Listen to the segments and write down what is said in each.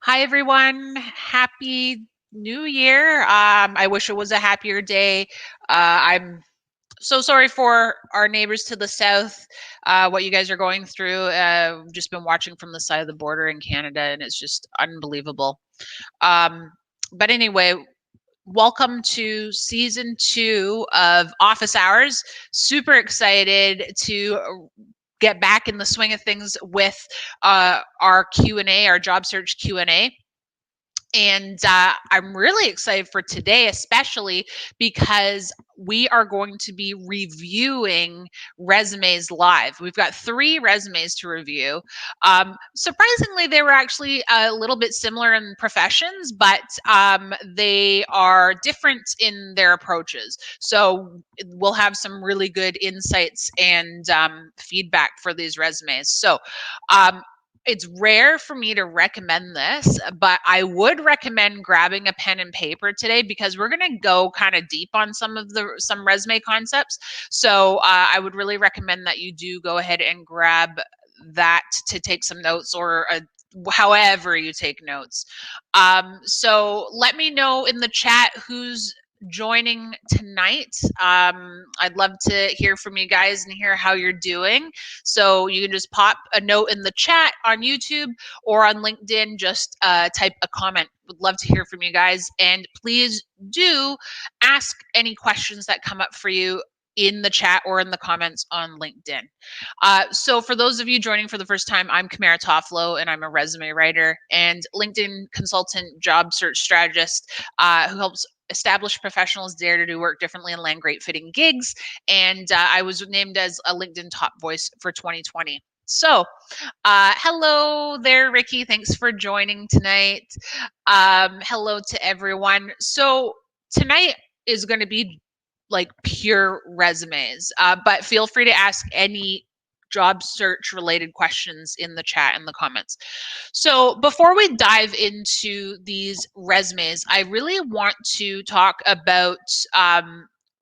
Hi, everyone. Happy New Year. I wish it was a happier day. I'm so sorry for our neighbors to the south, what you guys are going through. Just been watching from the side of the border in Canada, and it's just unbelievable. But anyway, welcome to season 2 of Office Hours. Super excited to get back in the swing of things with our Q&A, our job search Q&A. And I'm really excited for today, especially because we are going to be reviewing resumes live. We've got 3 resumes to review. Surprisingly, they were actually a little bit similar in professions, but they are different in their approaches. So we'll have some really good insights and feedback for these resumes. So it's rare for me to recommend this, but I would recommend grabbing a pen and paper today because we're going to go kind of deep on some resume concepts. So I would really recommend that you do go ahead and grab that to take some notes or however you take notes. So let me know in the chat who's joining tonight. I'd love to hear from you guys and hear how you're doing. So you can just pop a note in the chat on YouTube or on LinkedIn, just type a comment. Would love to hear from you guys. And please do ask any questions that come up for you in the chat or in the comments on LinkedIn. So for those of you joining for the first time, I'm Kamara Toffolo, and I'm a resume writer and LinkedIn consultant, job search strategist who helps established professionals dare to do work differently and land great fitting gigs. And I was named as a LinkedIn top voice for 2020. So hello there, Ricky. Thanks for joining tonight. Hello to everyone. So tonight is going to be like pure resumes, but feel free to ask any job search related questions in the chat and the comments. So before we dive into these resumes, I really want to talk about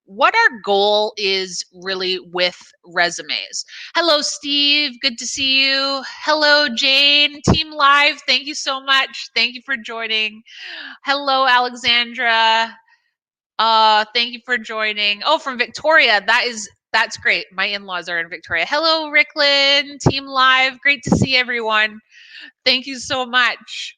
what our goal is really with resumes. Hello, Steve. Good to see you. Hello, Jane. Team Live. Thank you so much. Thank you for joining. Hello, Alexandra. Thank you for joining. Oh, from Victoria. That's great. My in-laws are in Victoria. Hello, Ricklin, Team Live. Great to see everyone. Thank you so much.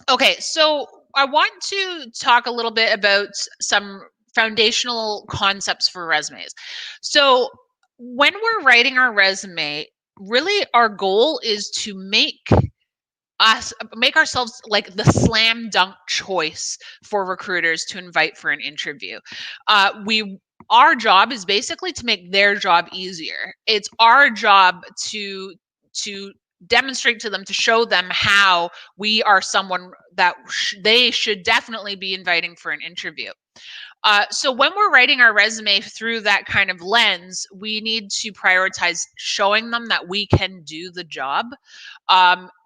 Okay, so I want to talk a little bit about some foundational concepts for resumes. So when we're writing our resume, really our goal is to make ourselves like the slam dunk choice for recruiters to invite for an interview. Our job is basically to make their job easier. It's our job to demonstrate to them, to show them how we are someone that they should definitely be inviting for an interview. So when we're writing our resume through that kind of lens, we need to prioritize showing them that we can do the job.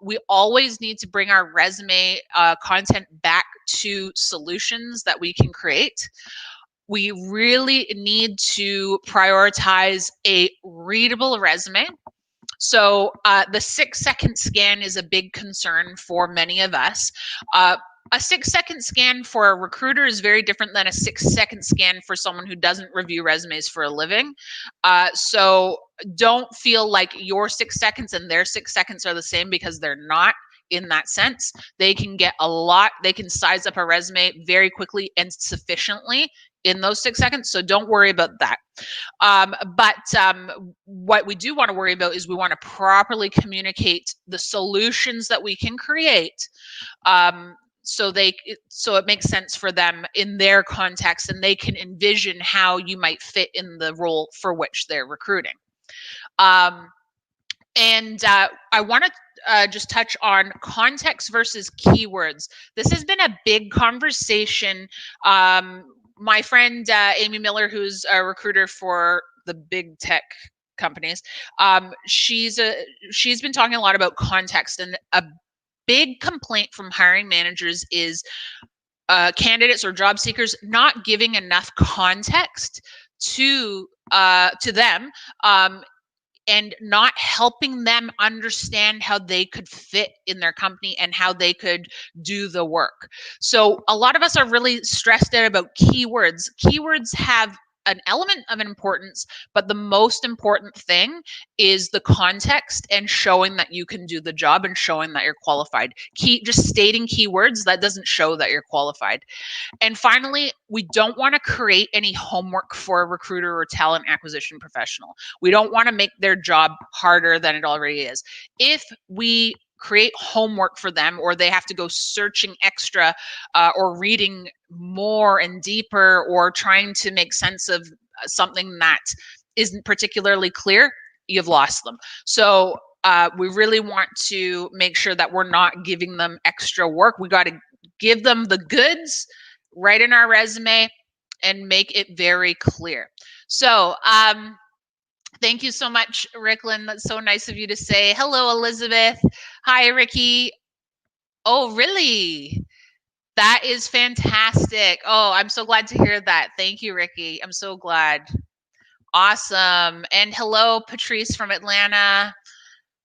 We always need to bring our resume content back to solutions that we can create. We really need to prioritize a readable resume. So the 6-second scan is a big concern for many of us. A 6-second scan for a recruiter is very different than a 6-second scan for someone who doesn't review resumes for a living. So don't feel like your 6 seconds and their 6 seconds are the same, because they're not. In that sense, they can get a lot, they can size up a resume very quickly and sufficiently in those 6 seconds. So don't worry about that. But what we do want to worry about is we want to properly communicate the solutions that we can create, so it makes sense for them in their context, and they can envision how you might fit in the role for which they're recruiting. And I want to just touch on context versus keywords. This has been a big conversation. My friend Amy Miller, who's a recruiter for the big tech companies, she's been talking a lot about context, and a big complaint from hiring managers is candidates or job seekers not giving enough context to them and not helping them understand how they could fit in their company and how they could do the work. So a lot of us are really stressed out about keywords. Keywords have an element of importance, but the most important thing is the context and showing that you can do the job and showing that you're qualified. Just stating keywords, that doesn't show that you're qualified. And finally, we don't want to create any homework for a recruiter or talent acquisition professional. We don't want to make their job harder than it already is. If we create homework for them, or they have to go searching extra or reading more and deeper, or trying to make sense of something that isn't particularly clear, you've lost them. So we really want to make sure that we're not giving them extra work. We got to give them the goods right in our resume and make it very clear. So thank you so much, Ricklin. That's so nice of you to say. Hello, Elizabeth. Hi, Ricky. Oh, really? That is fantastic. Oh, I'm so glad to hear that. Thank you, Ricky. I'm so glad. Awesome. And hello, Patrice from Atlanta.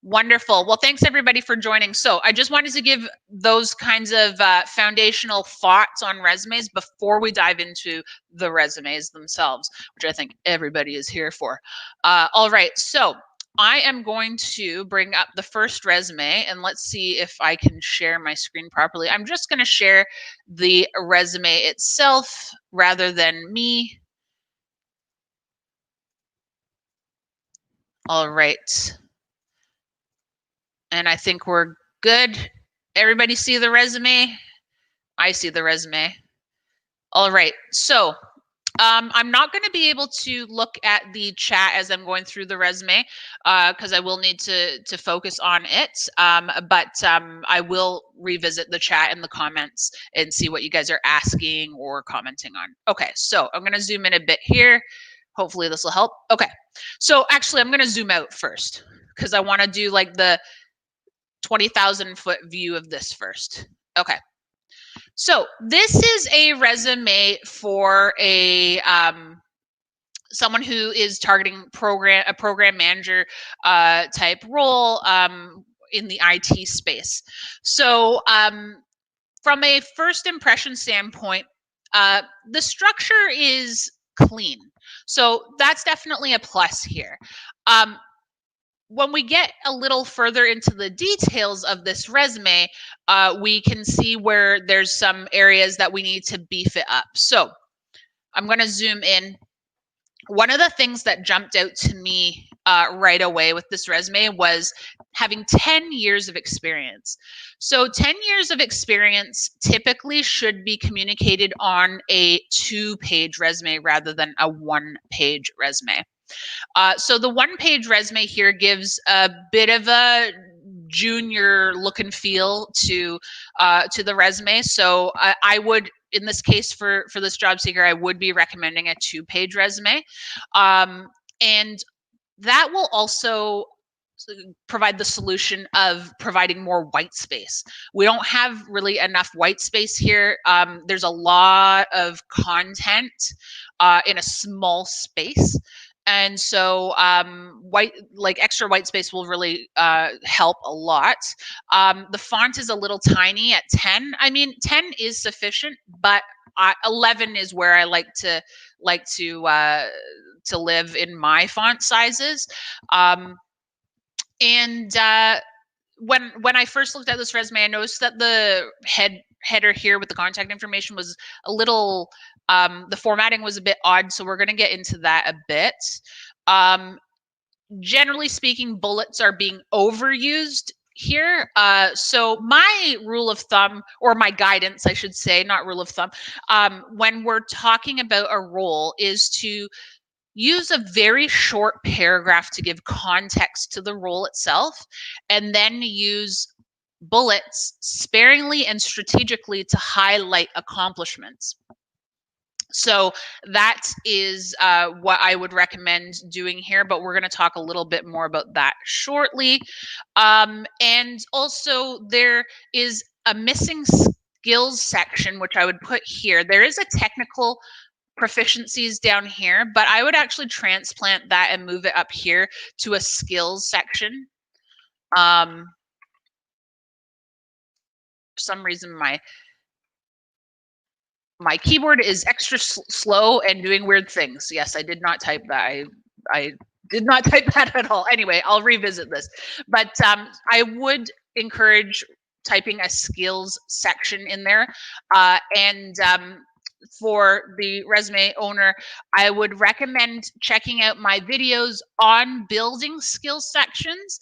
Wonderful. Well, thanks everybody for joining. So I just wanted to give those kinds of foundational thoughts on resumes before we dive into the resumes themselves, which I think everybody is here for. All right. So I am going to bring up the first resume, and let's see if I can share my screen properly. I'm just going to share the resume itself rather than me. All right. And I think we're good. Everybody see the resume? I see the resume. All right. So I'm not going to be able to look at the chat as I'm going through the resume because I will need to focus on it. But I will revisit the chat and the comments and see what you guys are asking or commenting on. Okay. So I'm going to zoom in a bit here. Hopefully this will help. Okay. So actually, I'm going to zoom out first because I want to do like the 20,000 foot view of this first. Okay. So this is a resume for a someone who is targeting a program manager type role in the IT space. So from a first impression standpoint, the structure is clean. So that's definitely a plus here. When we get a little further into the details of this resume, we can see where there's some areas that we need to beef it up. So I'm going to zoom in. One of the things that jumped out to me right away with this resume was having 10 years of experience. So 10 years of experience typically should be communicated on a 2-page resume rather than a 1-page resume. So the 1-page resume here gives a bit of a junior look and feel to the resume. So I would, in this case for this job seeker, I would be recommending a 2-page resume, and that will also provide the solution of providing more white space. We don't have really enough white space here. There's a lot of content in a small space. And so extra white space will really help a lot. The font is a little tiny at 10. I mean, 10 is sufficient, but 11 is where I like to live in my font sizes. And when I first looked at this resume, I noticed that the header here with the contact information was a little, the formatting was a bit odd, so we're going to get into that a bit. Generally speaking, bullets are being overused here. So my rule of thumb, or my guidance, I should say, not rule of thumb, when we're talking about a role is to use a very short paragraph to give context to the role itself, and then use bullets sparingly and strategically to highlight accomplishments. So that is what I would recommend doing here, but we're going to talk a little bit more about that shortly. And also there is a missing skills section, which I would put here. There is a technical proficiencies down here, but I would actually transplant that and move it up here to a skills section. For some reason, my keyboard is extra slow and doing weird things. Yes, I did not type that. I did not type that at all. Anyway, I'll revisit this. But I would encourage typing a skills section in there. And for the resume owner, I would recommend checking out my videos on building skills sections,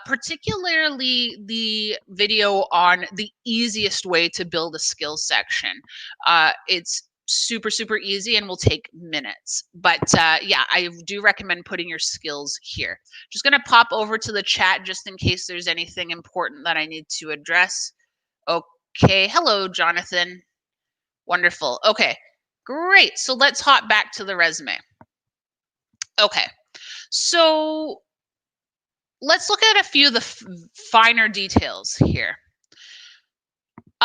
particularly the video on the easiest way to build a skills section. It's super easy and will take minutes. But yeah, I do recommend putting your skills here. Just going to pop over to the chat just in case there's anything important that I need to address. Okay, hello, Jonathan. Wonderful. Okay, great. So let's hop back to the resume. Okay, so let's look at a few of the finer details here.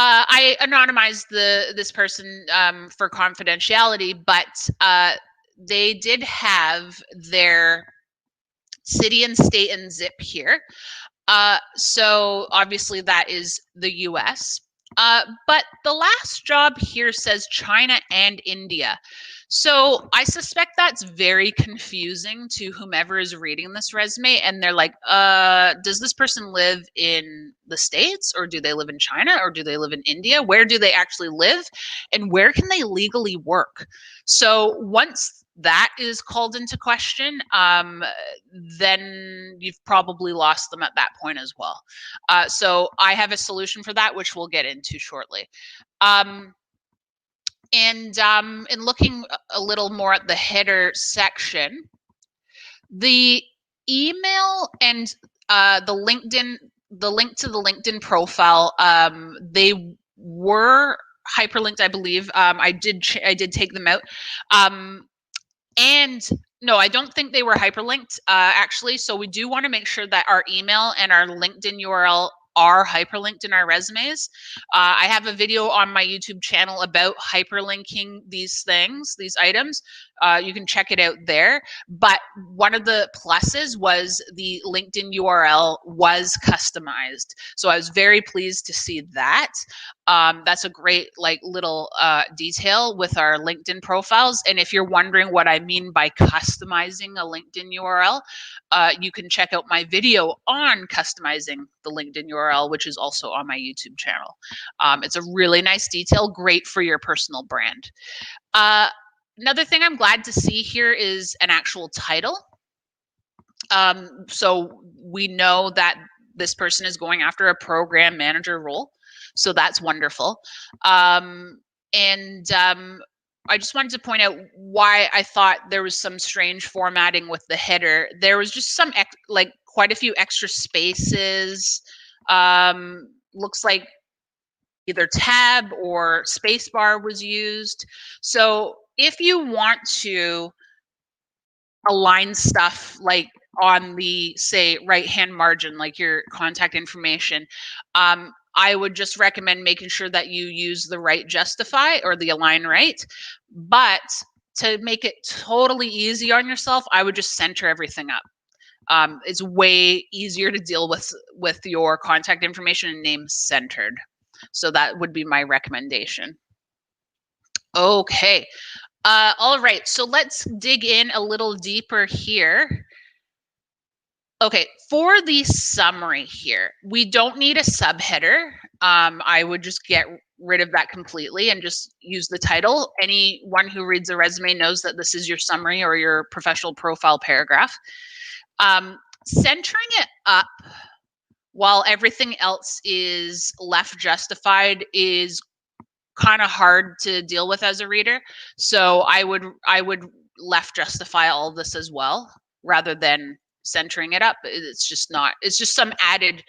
I anonymized this person for confidentiality, but they did have their city and state and zip here. So obviously that is the US. But the last job here says China and India. So I suspect that's very confusing to whomever is reading this resume. And they're like, does this person live in the States, or do they live in China, or do they live in India? Where do they actually live? And where can they legally work? So once that is called into question, then you've probably lost them at that point as well. So I have a solution for that, which we'll get into shortly. And in looking a little more at the header section, the email and the link to the LinkedIn profile, they were hyperlinked, I believe. I did take them out. And no, I don't think they were hyperlinked, actually. So we do want to make sure that our email and our LinkedIn URL are hyperlinked in our resumes. I have a video on my YouTube channel about hyperlinking these things, these items. You can check it out there. But one of the pluses was the LinkedIn URL was customized. So I was very pleased to see that. That's a great little detail with our LinkedIn profiles. And if you're wondering what I mean by customizing a LinkedIn URL, you can check out my video on customizing the LinkedIn URL, which is also on my YouTube channel. It's a really nice detail, great for your personal brand. Another thing I'm glad to see here is an actual title. So we know that this person is going after a program manager role. So that's wonderful. I just wanted to point out why I thought there was some strange formatting with the header. There was just some quite a few extra spaces. Looks like either tab or spacebar was used. So if you want to align stuff like on the, say, right-hand margin, like your contact information, I would just recommend making sure that you use the right justify or the align right. But to make it totally easy on yourself, I would just center everything up. It's way easier to deal with your contact information and name centered. So that would be my recommendation. Okay. All right, so let's dig in a little deeper here. Okay, for the summary here, we don't need a subheader. I would just get rid of that completely and just use the title. Anyone who reads a resume knows that this is your summary or your professional profile paragraph. Centering it up while everything else is left justified is kind of hard to deal with as a reader. So I would left justify all of this as well, rather than centering it up. It's just some added,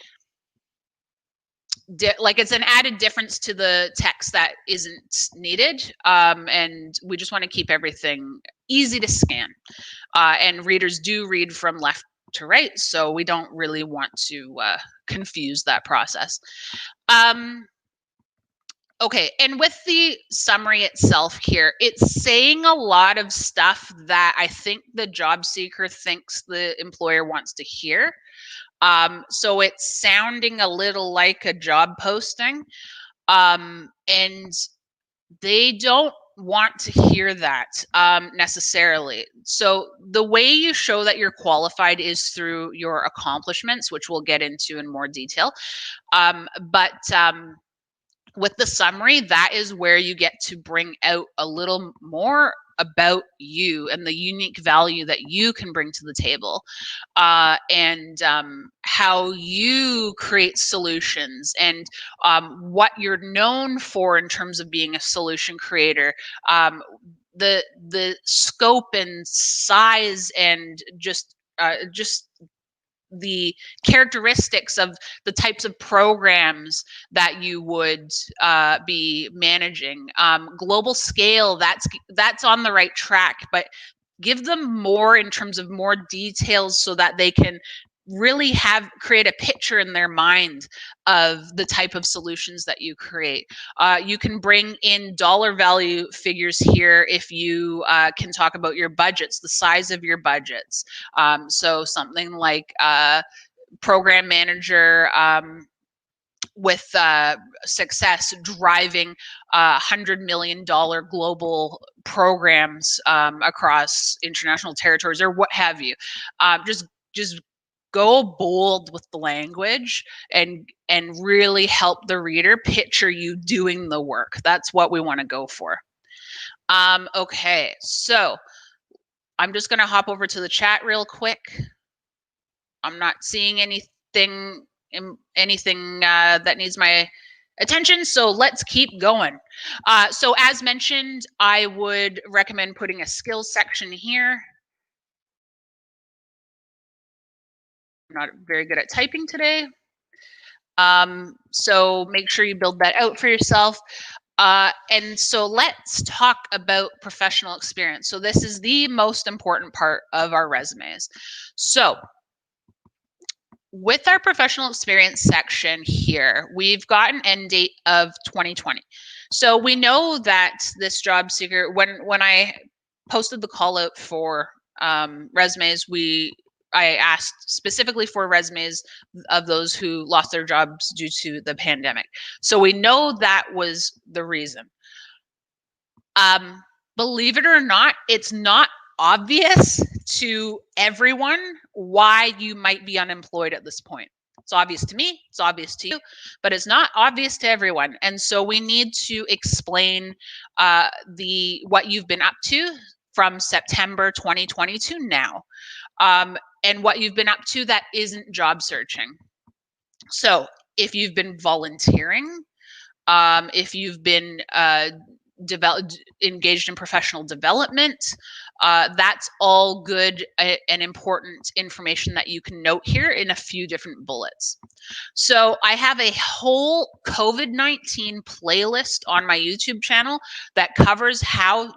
it's an added difference to the text that isn't needed. And we just want to keep everything easy to scan. And readers do read from left to right, so we don't really want to confuse that process. Okay, and with the summary itself here, it's saying a lot of stuff that I think the job seeker thinks the employer wants to hear. So it's sounding a little like a job posting, and they don't want to hear that necessarily. So the way you show that you're qualified is through your accomplishments, which we'll get into in more detail. But with the summary, that is where you get to bring out a little more about you and the unique value that you can bring to the table, and how you create solutions, and what you're known for in terms of being a solution creator, the scope and size, and just the characteristics of the types of programs that you would be managing. Global scale, that's on the right track, but give them more in terms of more details so that they can really create a picture in their mind of the type of solutions that you create. You can bring in dollar value figures here if you can talk about your budgets, the size of your budgets. So something like program manager with success driving $100 million global programs across international territories, or what have you. Just go bold with the language, and really help the reader picture you doing the work. That's what we want to go for. Okay, so I'm just going to hop over to the chat real quick. I'm not seeing anything that needs my attention, so let's keep going. So as mentioned, I would recommend putting a skills section here. I'm not very good at typing today. So make sure you build that out for yourself. And so let's talk about professional experience. So this is the most important part of our resumes. So with our professional experience section here, we've got an end date of 2020. So we know that this job seeker, when I posted the call out for resumes, I asked specifically for resumes of those who lost their jobs due to the pandemic. So we know that was the reason. Believe it or not, it's not obvious to everyone why you might be unemployed at this point. It's obvious to me, it's obvious to you, but it's not obvious to everyone. And so we need to explain what you've been up to from September 2020 to now, and what you've been up to that isn't job searching. So if you've been volunteering, if you've been engaged in professional development, that's all good and important information that you can note here in a few different bullets. So I have a whole COVID-19 playlist on my YouTube channel that covers how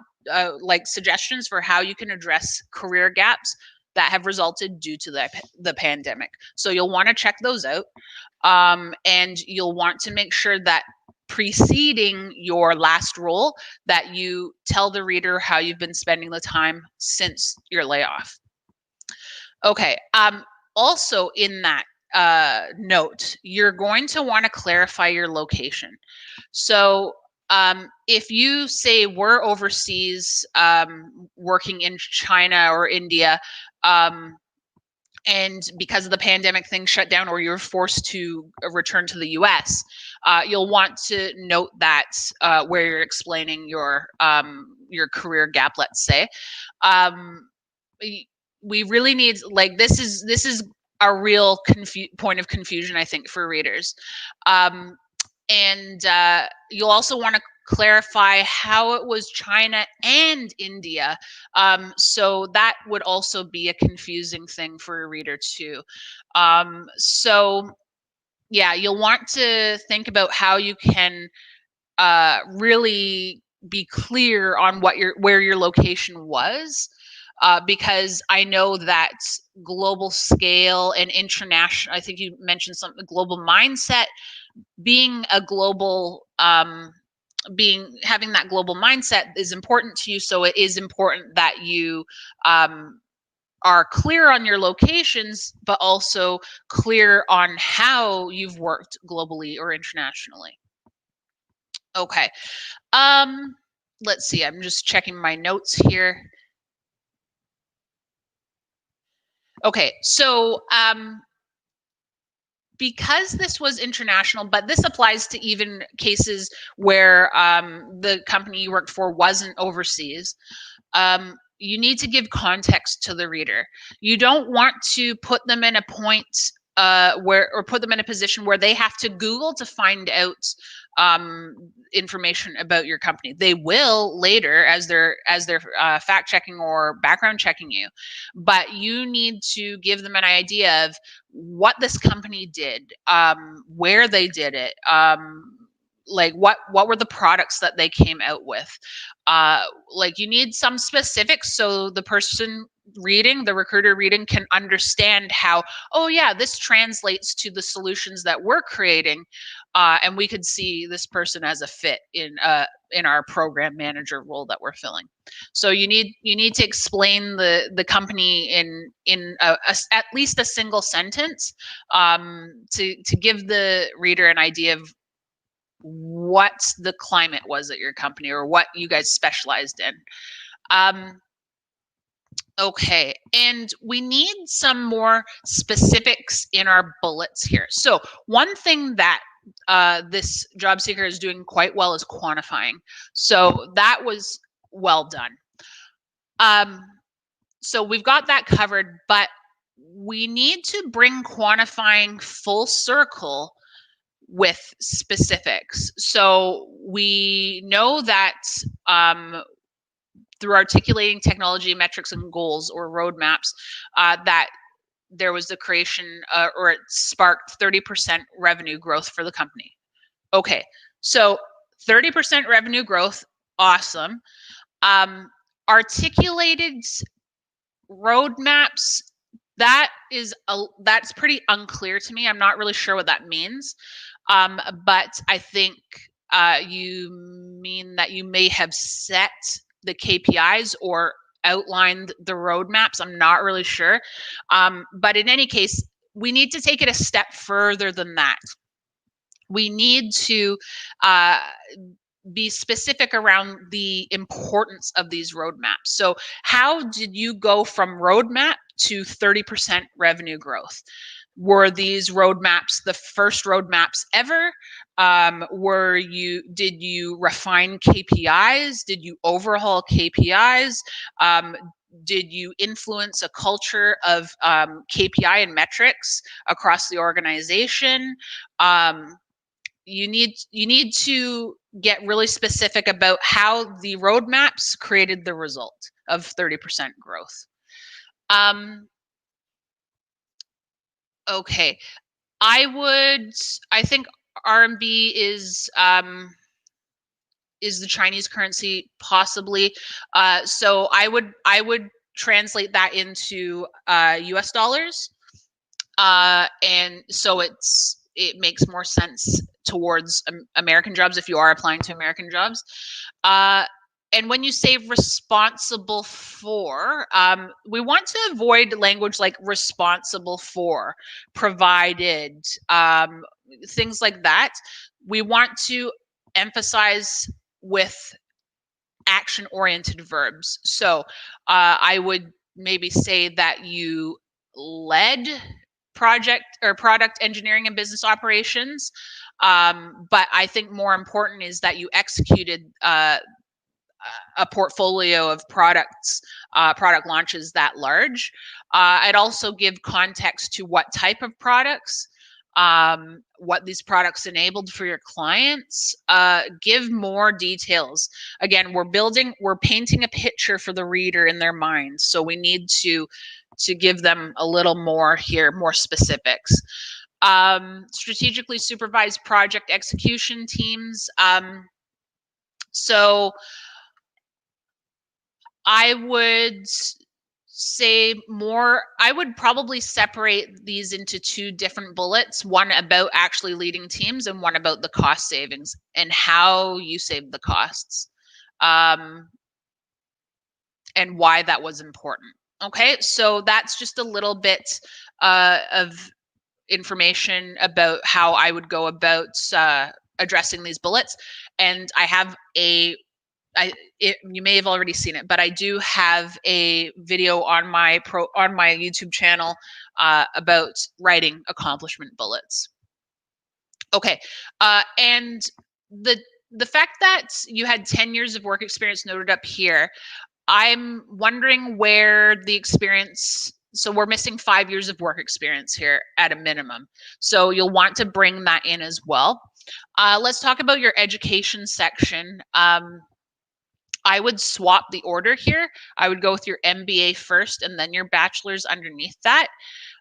like suggestions for how you can address career gaps that have resulted due to the pandemic. So you'll want to check those out, and you'll want to make sure that preceding your last role that you tell the reader how you've been spending the time since your layoff. Okay, also in that note, you're going to want to clarify your location. So if you say we're overseas, working in China or India, and because of the pandemic, things shut down, or you're forced to return to the US, you'll want to note that where you're explaining your career gap, let's say. We really need, like, this is a real point of confusion, I think, for readers. And you'll also want to clarify how it was China and India. So that would also be a confusing thing for a reader too. So yeah, you'll want to think about how you can really be clear on where your location was. Because I know that global scale and international, I think you mentioned something, global mindset, being a global having that global mindset is important to you. So it is important that you are clear on your locations, but also clear on how you've worked globally or internationally. Okay. Let's see. I'm just checking my notes here. Okay. So, because this was international, but this applies to even cases where the company you worked for wasn't overseas, you need to give context to the reader. You don't want to put them in a point or put them in a position where they have to Google to find out information about your company. They will later as they're fact checking or background checking you, but you need to give them an idea of what this company did, where they did it, like what were the products that they came out with. Like you need some specifics so the person reading, the recruiter reading, can understand how, oh yeah, this translates to the solutions that we're creating, and we could see this person as a fit in our program manager role that we're filling. So you need to explain the company in at least a single sentence, to give the reader an idea of what the climate was at your company or what you guys specialized in. Okay, and we need some more specifics in our bullets here. So one thing that this job seeker is doing quite well is quantifying. So that was well done. So we've got that covered, but we need to bring quantifying full circle with specifics. So we know that through articulating technology metrics and goals or roadmaps, that there was the creation or it sparked 30% revenue growth for the company. Okay, so 30% revenue growth, awesome. Articulated roadmaps, that's pretty unclear to me. I'm not really sure what that means. But I think you mean that you may have set the KPIs or outlined the roadmaps. I'm not really sure. But in any case, we need to take it a step further than that. We need to be specific around the importance of these roadmaps. So how did you go from roadmap to 30% revenue growth? Were these roadmaps the first roadmaps ever? Did you refine KPIs? Did you overhaul KPIs? Did you influence a culture of KPI and metrics across the organization? You need to get really specific about how the roadmaps created the result of 30% growth. Okay, I think RMB is the Chinese currency, possibly. So I would translate that into US dollars, and so it makes more sense towards American jobs if you are applying to American jobs. And when you say responsible for, we want to avoid language like responsible for, provided, things like that. We want to emphasize with action-oriented verbs. So I would maybe say that you led project or product engineering and business operations. But I think more important is that you executed a portfolio of products, product launches that large. I'd also give context to what type of products, what these products enabled for your clients. Give more details. Again, we're painting a picture for the reader in their minds, so we need to give them a little more here, more specifics. Strategically supervised project execution teams. So I would say more. I would probably separate these into two different bullets, one about actually leading teams and one about the cost savings and how you save the costs, and why that was important. Okay, so that's just a little bit of information about how I would go about addressing these bullets. And I have you may have already seen it, but I do have a video on my YouTube channel about writing accomplishment bullets. Okay, and the fact that you had 10 years of work experience noted up here, I'm wondering where the experience. So we're missing 5 years of work experience here at a minimum. So you'll want to bring that in as well. Let's talk about your education section. I would swap the order here. I would go with your MBA first and then your bachelor's underneath that.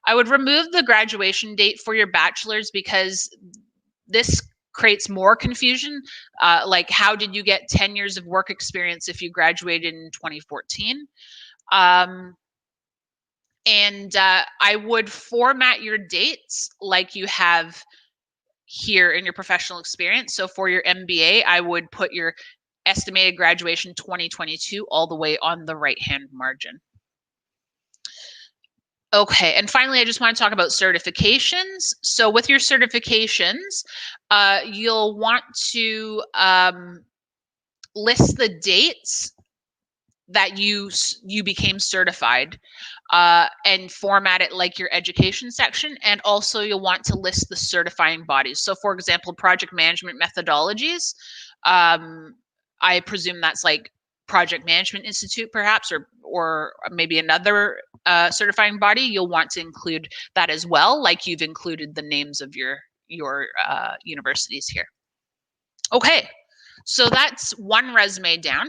I would remove the graduation date for your bachelor's because this creates more confusion. Like, how did you get 10 years of work experience if you graduated in 2014? And I would format your dates like you have here in your professional experience. So for your MBA, I would put your estimated graduation 2022 all the way on the right-hand margin. Okay, and finally, I just want to talk about certifications. So with your certifications, you'll want to list the dates that you became certified, and format it like your education section. And also you'll want to list the certifying bodies. So for example, project management methodologies, I presume that's like Project Management Institute perhaps, or maybe another certifying body. You'll want to include that as well, like you've included the names of your universities here. Okay, so that's one resume down.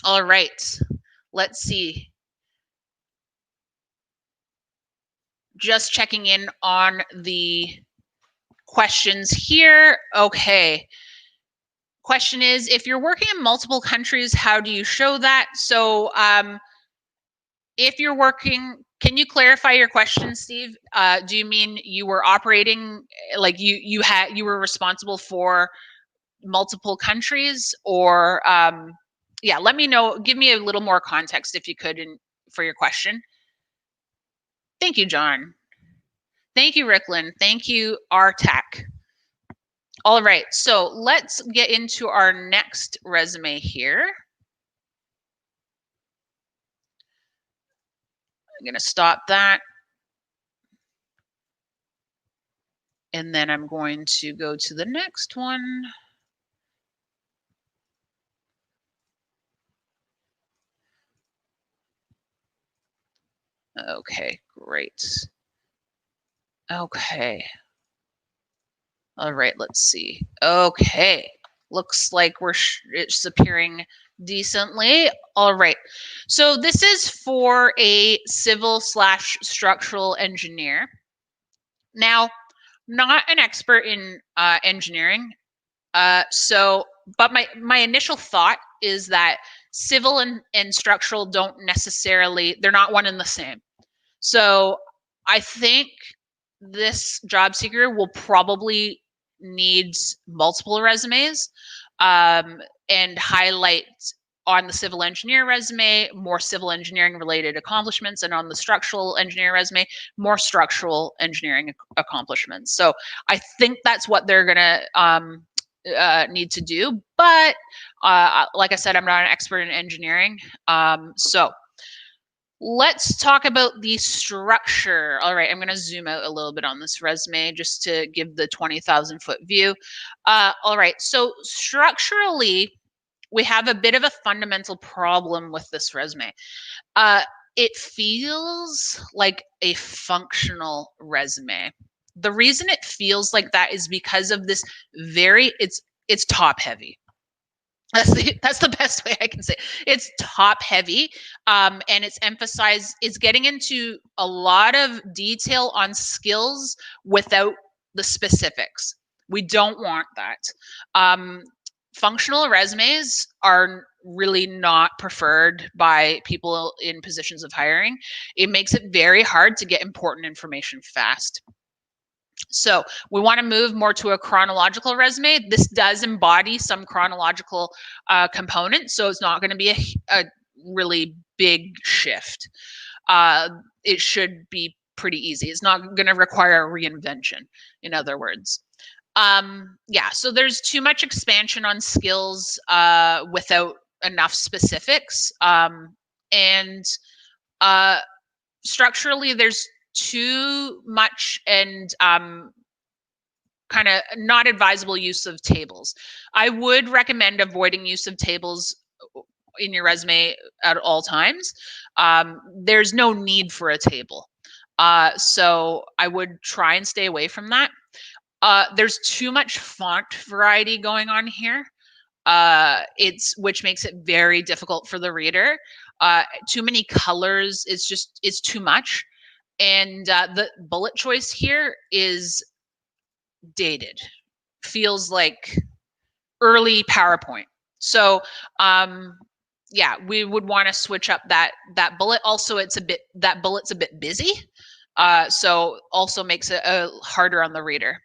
All right, let's see. Just checking in on the questions here. Okay. Question is, if you're working in multiple countries, how do you show that? So if you're working, can you clarify your question, Steve? Do you mean you were operating, like you were responsible for multiple countries, or yeah, let me know, give me a little more context if you could for your question. Thank you, John. Thank you, Ricklin. Thank you, RTAC. All right, so let's get into our next resume here. I'm going to stop that. And then I'm going to go to the next one. Okay, great. Okay. All right, let's see. Okay, looks like it's appearing decently. All right, so this is for a civil/structural engineer. Now, not an expert in engineering, but my initial thought is that civil and structural don't necessarily, they're not one and the same. So I think this job seeker will probably need multiple resumes, and highlight on the civil engineer resume more civil engineering related accomplishments, and on the structural engineer resume more structural engineering accomplishments. So I think that's what they're gonna need to do. But like I said, I'm not an expert in engineering, so let's talk about the structure. All right, I'm going to zoom out a little bit on this resume just to give the 20,000 foot view. All right, so structurally, we have a bit of a fundamental problem with this resume. It feels like a functional resume. The reason it feels like that is because of this it's top heavy. That's the best way I can say it. It's top heavy, and it's getting into a lot of detail on skills without the specifics. We don't want that. functional resumes are really not preferred by people in positions of hiring. It makes it very hard to get important information fast. So we want to move more to a chronological resume. This does embody some chronological components, so it's not going to be a really big shift. It should be pretty easy. It's not going to require a reinvention, in other words. Yeah, so there's too much expansion on skills without enough specifics. And structurally, there's too much and kind of not advisable use of tables. I would recommend avoiding use of tables in your resume at all times. There's no need for a table. So I would try and stay away from that. There's too much font variety going on here. Which makes it very difficult for the reader. Too many colors it's too much. And the bullet choice here is dated. Feels like early PowerPoint. So yeah, we would want to switch up that bullet. Also, that bullet's a bit busy. So also makes it harder on the reader.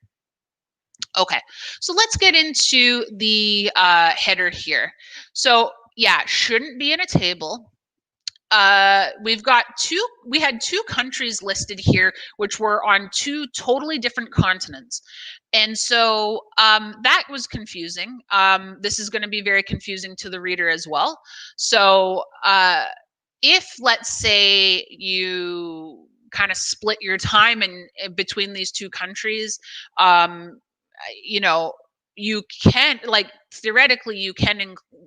Okay, so let's get into the header here. So yeah, shouldn't be in a table. We had two countries listed here, which were on two totally different continents. And so that was confusing. This is going to be very confusing to the reader as well. So if, let's say, you kind of split your time in between these two countries, you know, you can, like, theoretically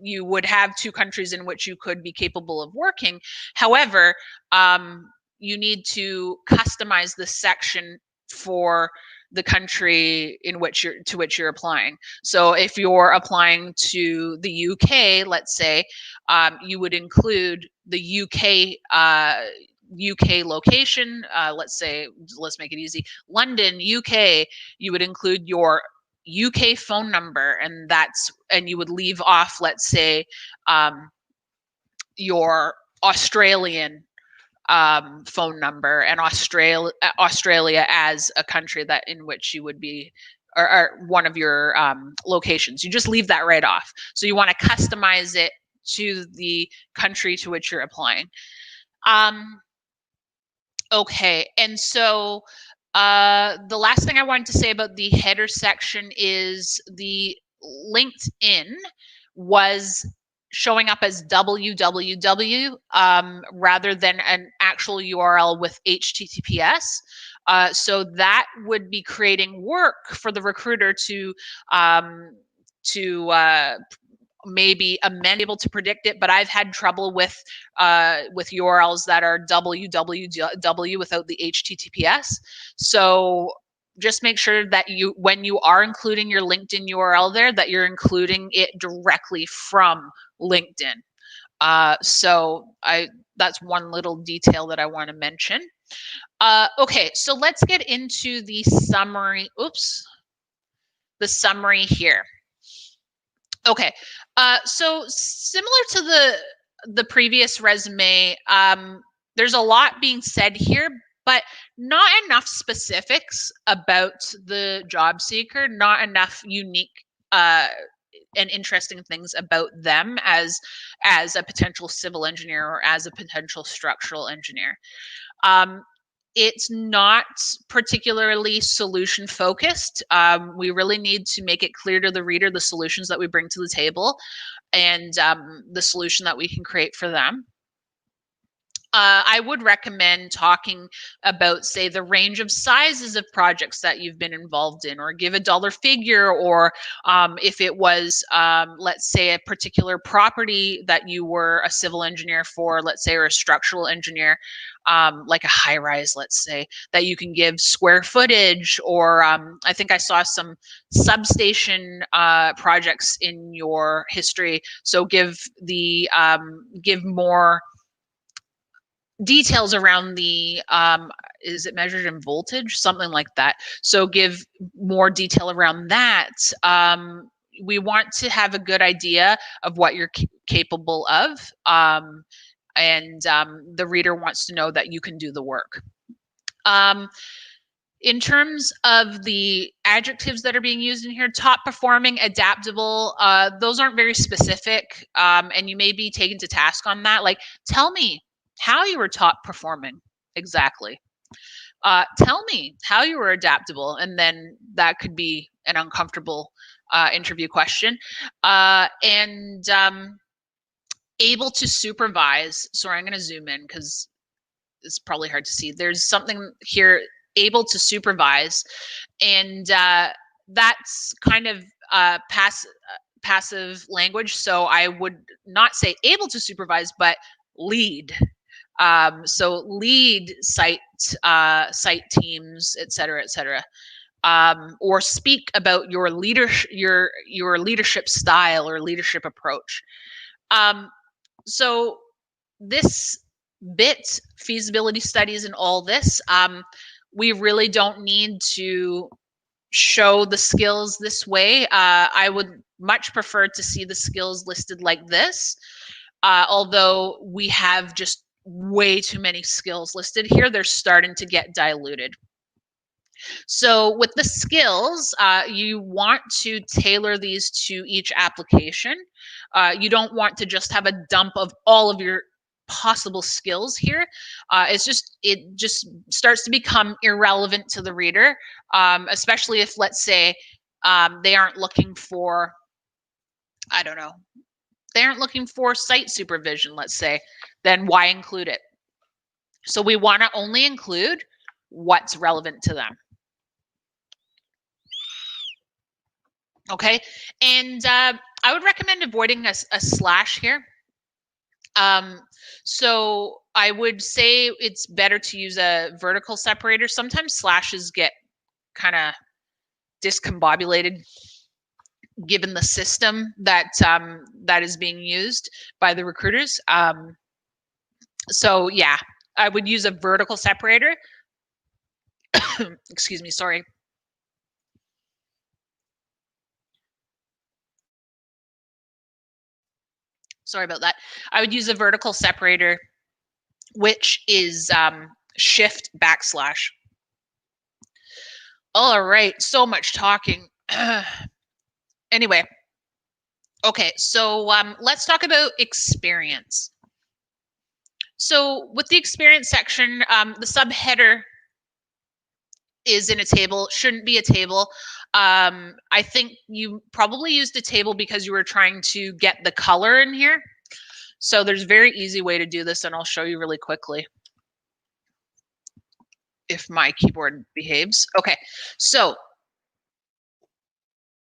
you would have two countries in which you could be capable of working. However, you need to customize the section for the country in which you're applying. So if you're applying to the UK, let's say, you would include the UK location. Let's make it easy, London, UK. You would include your UK phone number, and you would leave off, let's say, your Australian phone number, and Australia as a country that in which you would be, or one of your locations. You just leave that right off. So you want to customize it to the country to which you're applying. Okay, and so the last thing I wanted to say about the header section is the LinkedIn was showing up as www rather than an actual URL with HTTPS. So that would be creating work for the recruiter to maybe able to predict it, but I've had trouble with URLs that are www without the HTTPS. So just make sure that when you are including your LinkedIn URL there, that you're including it directly from LinkedIn. So that's one little detail that I want to mention. Okay, so let's get into the summary. The summary here. Okay, so similar to the previous resume, there's a lot being said here, but not enough specifics about the job seeker, not enough unique and interesting things about them as a potential civil engineer or as a potential structural engineer. It's not particularly solution focused. We really need to make it clear to the reader the solutions that we bring to the table and the solution that we can create for them. I would recommend talking about, say, the range of sizes of projects that you've been involved in, or give a dollar figure, or if it was, let's say, a particular property that you were a civil engineer for, let's say, or a structural engineer, like a high rise, let's say, that you can give square footage, or I think I saw some substation projects in your history. So give more details around the is it measured in voltage, something like that. So give more detail around that. we want to have a good idea of what you're capable of, and the reader wants to know that you can do the work. In terms of the adjectives that are being used in here, top performing, adaptable, those aren't very specific, and you may be taken to task on that. Like, tell me how you were top performing exactly. Tell me how you were adaptable, and then that could be an uncomfortable interview question. And able to supervise. Sorry, I'm going to zoom in because it's probably hard to see. There's something here, able to supervise, and that's kind of passive language. So I would not say able to supervise, but lead. So lead site teams, et cetera, or speak about your leadership, your leadership style or leadership approach. So this bit, feasibility studies and all this, we really don't need to show the skills this way. I would much prefer to see the skills listed like this. Although we have just way too many skills listed here, they're starting to get diluted. So with the skills, you want to tailor these to each application. You don't want to just have a dump of all of your possible skills here. It just starts to become irrelevant to the reader, especially if, let's say, they aren't looking for, I don't know, they aren't looking for site supervision, let's say, then why include it? So we want to only include what's relevant to them. Okay, and I would recommend avoiding a slash here. So I would say it's better to use a vertical separator. Sometimes slashes get kind of discombobulated given the system that that is being used by the recruiters. So yeah, I would use a vertical separator. Excuse me, sorry. Sorry about that. I would use a vertical separator, which is shift backslash. All right, so much talking. Anyway, okay, so let's talk about experience. So with the experience section, the subheader is in a table, shouldn't be a table. I think you probably used a table because you were trying to get the color in here. So there's a very easy way to do this, and I'll show you really quickly if my keyboard behaves. Okay, so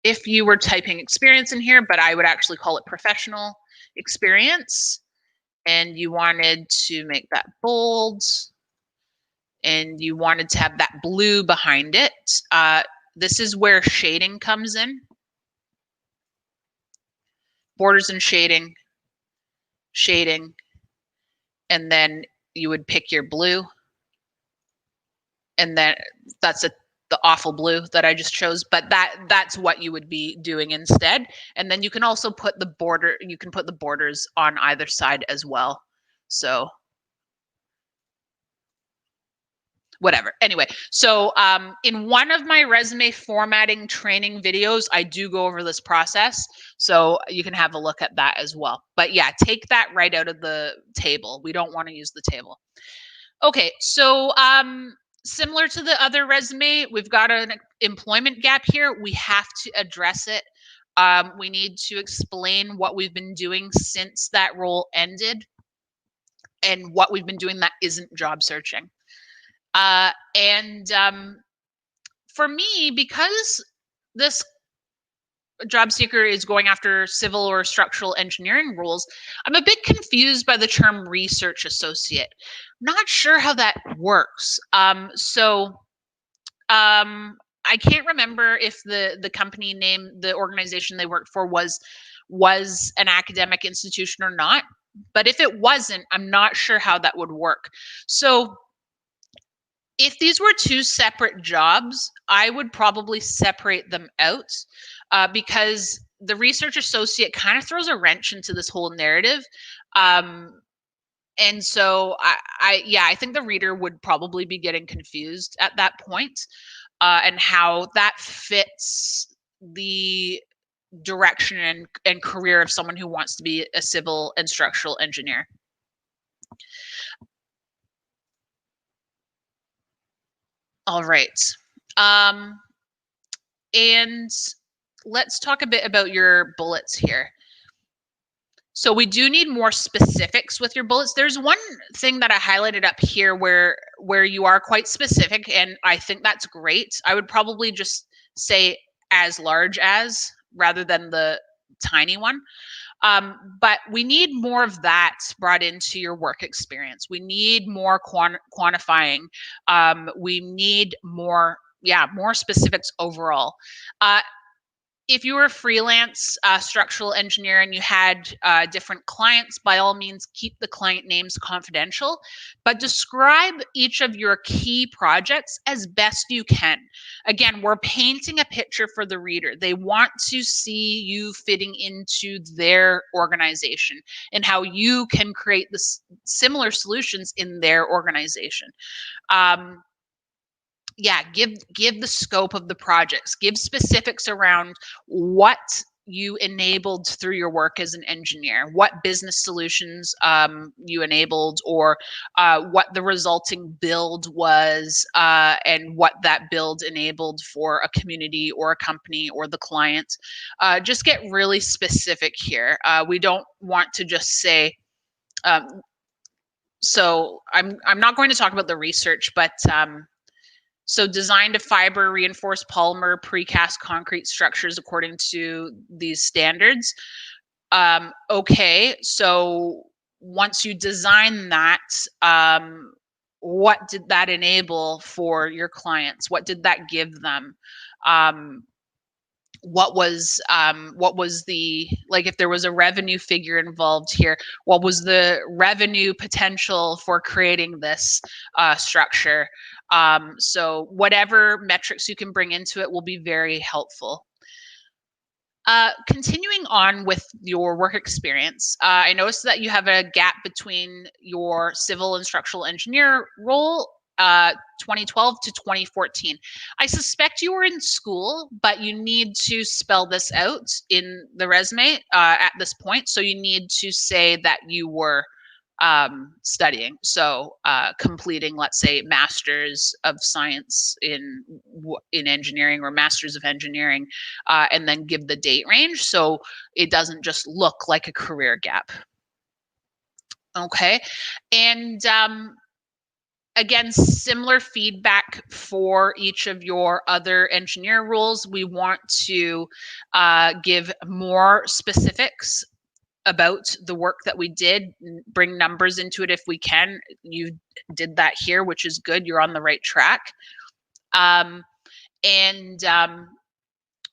if you were typing experience in here, but I would actually call it professional experience, and you wanted to make that bold, and you wanted to have that blue behind it, this is where shading comes in. Borders and shading, and then you would pick your blue, and then that's the awful blue that I just chose, but that's what you would be doing instead. And then you can also put the border, you can put the borders on either side as well. So whatever. Anyway, so in one of my resume formatting training videos, I do go over this process, so you can have a look at that as well. But yeah, take that right out of the table. We don't want to use the table. Okay, so similar to the other resume, we've got an employment gap here. We have to address it. We need to explain what we've been doing since that role ended and what we've been doing that isn't job searching. For me, because this job seeker is going after civil or structural engineering roles, I'm a bit confused by the term research associate. Not sure how that works. I can't remember if the company name, the organization they worked for was an academic institution or not. But if it wasn't, I'm not sure how that would work. So if these were two separate jobs, I would probably separate them out because the research associate kind of throws a wrench into this whole narrative. And so I think the reader would probably be getting confused at that point, and how that fits the direction and career of someone who wants to be a civil and structural engineer. All right. And let's talk a bit about your bullets here. So we do need more specifics with your bullets. There's one thing that I highlighted up here where you are quite specific, and I think that's great. I would probably just say as large as rather than the tiny one. But we need more of that brought into your work experience. We need more quantifying. We need more specifics overall. If you were a freelance structural engineer and you had different clients, by all means, keep the client names confidential, but describe each of your key projects as best you can. Again, we're painting a picture for the reader. They want to see you fitting into their organization and how you can create this similar solutions in their organization. Give the scope of the projects, give specifics around what you enabled through your work as an engineer, what business solutions you enabled, or what the resulting build was, and what that build enabled for a community or a company or the client. Just get really specific here. We don't want to just say, so I'm not going to talk about the research, but so designed to fiber reinforced polymer precast concrete structures according to these standards. Okay, so once you design that, what did that enable for your clients? What did that give them? What was the, like, if there was a revenue figure involved here, what was the revenue potential for creating this structure? So whatever metrics you can bring into it will be very helpful. Continuing on with your work experience, I noticed that you have a gap between your civil and structural engineer role, 2012 to 2014. I suspect you were in school, but you need to spell this out in the resume at this point. So you need to say that you were studying. So completing, let's say, Masters of Science in engineering or Masters of Engineering, and then give the date range so it doesn't just look like a career gap. Okay, and again, similar feedback for each of your other engineer roles. We want to give more specifics about the work that we did, bring numbers into it if we can. You did that here, which is good. You're on the right track.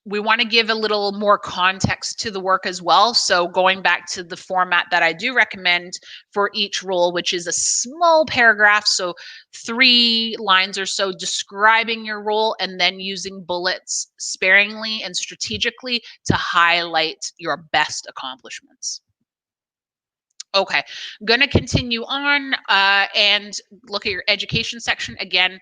We want to give a little more context to the work as well. So going back to the format that I do recommend for each role, which is a small paragraph, so 3 lines or so describing your role, and then using bullets sparingly and strategically to highlight your best accomplishments. Okay, I'm going to continue on and look at your education section. Again,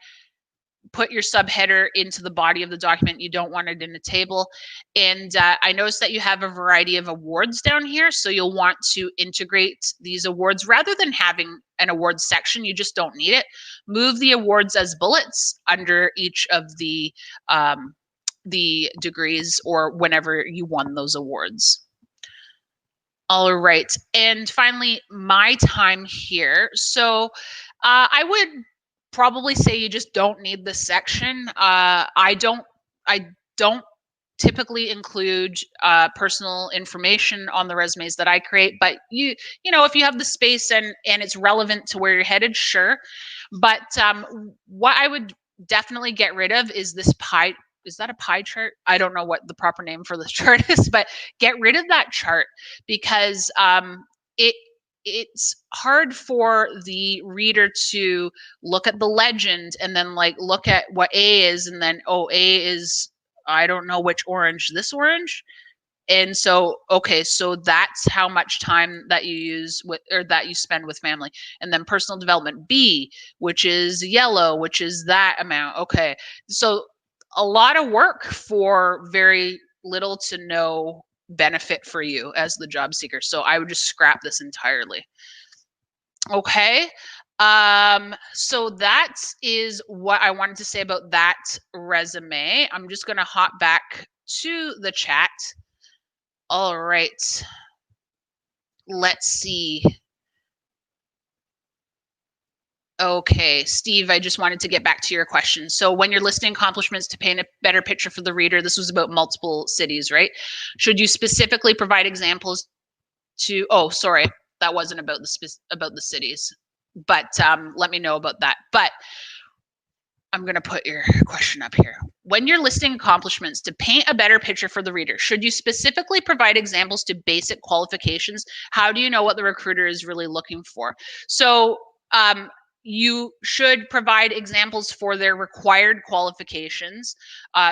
put your subheader into the body of the document. You don't want it in a table. And I noticed that you have a variety of awards down here. So you'll want to integrate these awards rather than having an awards section. You just don't need it. Move the awards as bullets under each of the degrees or whenever you won those awards. All right. And finally, my time here. So I would probably say you just don't need this section. I don't typically include personal information on the resumes that I create, but you know, if you have the space and it's relevant to where you're headed, sure. But what I would definitely get rid of is this pie. Is that a pie chart? I don't know what the proper name for this chart is, but get rid of that chart because it's hard for the reader to look at the legend and then like look at what A is and then, oh, A is, I don't know which orange, this orange. And so, okay, so that's how much time that you use with, or that you spend with family. And then personal development B, which is yellow, which is that amount. Okay. So a lot of work for very little to no benefit for you as the job seeker. So I would just scrap this entirely. Okay. So that is what I wanted to say about that resume. I'm just going to hop back to the chat. All right. Let's see. Okay, Steve, I just wanted to get back to your question. So when you're listing accomplishments to paint a better picture for the reader, this was about multiple cities, right? Should you specifically provide examples to, oh, sorry, that wasn't about the cities, but let me know about that. But I'm going to put your question up here. When you're listing accomplishments to paint a better picture for the reader, should you specifically provide examples to basic qualifications? How do you know what the recruiter is really looking for? So you should provide examples for their required qualifications.